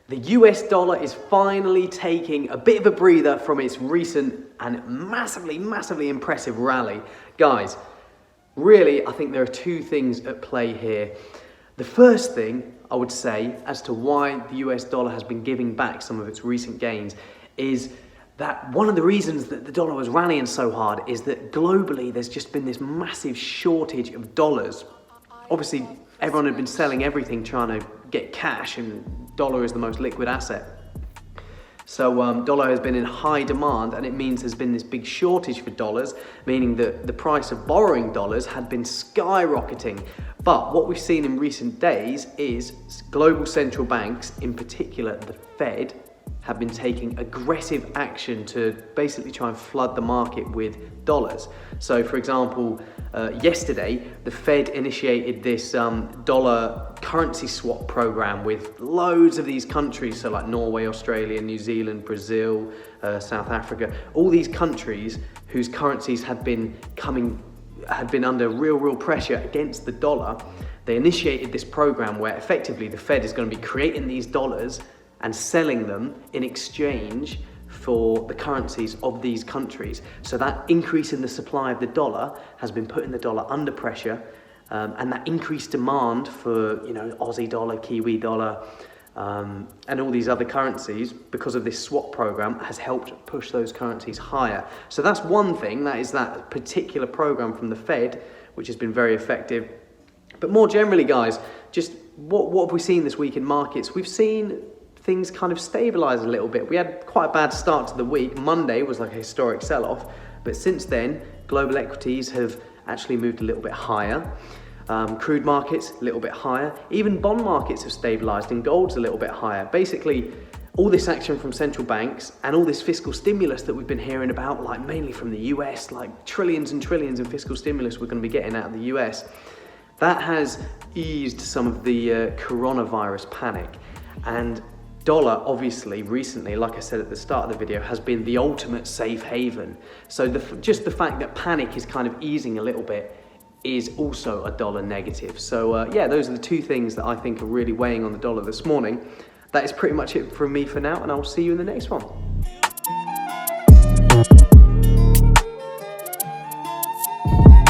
The US dollar is finally taking a bit of a breather from its recent and massively impressive rally. Guys, really, I think there are two things at play here. The first thing I would say as to why the US dollar has been giving back some of its recent gains is that one of the reasons that the dollar was rallying so hard is that globally there's just been this massive shortage of dollars. Obviously, everyone had been selling everything trying to get cash, and dollar is the most liquid asset. So dollar has been in high demand, and it means there's been this big shortage for dollars, meaning that the price of borrowing dollars had been skyrocketing. But what we've seen in recent days is global central banks, in particular the Fed, have been taking aggressive action to basically try and flood the market with dollars. So for example, yesterday, the Fed initiated this dollar currency swap program with loads of these countries, so like Norway, Australia, New Zealand, Brazil, South Africa, all these countries whose currencies had been under real pressure against the dollar. They initiated this program where effectively the Fed is going to be creating these dollars and selling them in exchange for the currencies of these countries. So that increase in the supply of the dollar has been putting the dollar under pressure, and that increased demand for, Aussie dollar, Kiwi dollar, and all these other currencies because of this swap program has helped push those currencies higher. So that's one thing, that is that particular program from the Fed, which has been very effective. But more generally, guys, just what have we seen this week in markets? We've seen things kind of stabilize a little bit. We had quite a bad start to the week. Monday was like a historic sell-off, but since then, global equities have actually moved a little bit higher. Crude markets, a little bit higher. Even bond markets have stabilized and gold's a little bit higher. Basically, all this action from central banks and all this fiscal stimulus that we've been hearing about, like mainly from the US, like trillions and trillions in fiscal stimulus we're going to be getting out of the US, that has eased some of the coronavirus panic. And dollar, obviously, recently, like I said at the start of the video, has been the ultimate safe haven. So just the fact that panic is kind of easing a little bit is also a dollar negative. So yeah, those are the two things that I think are really weighing on the dollar this morning. That is pretty much it from me for now, and I'll see you in the next one.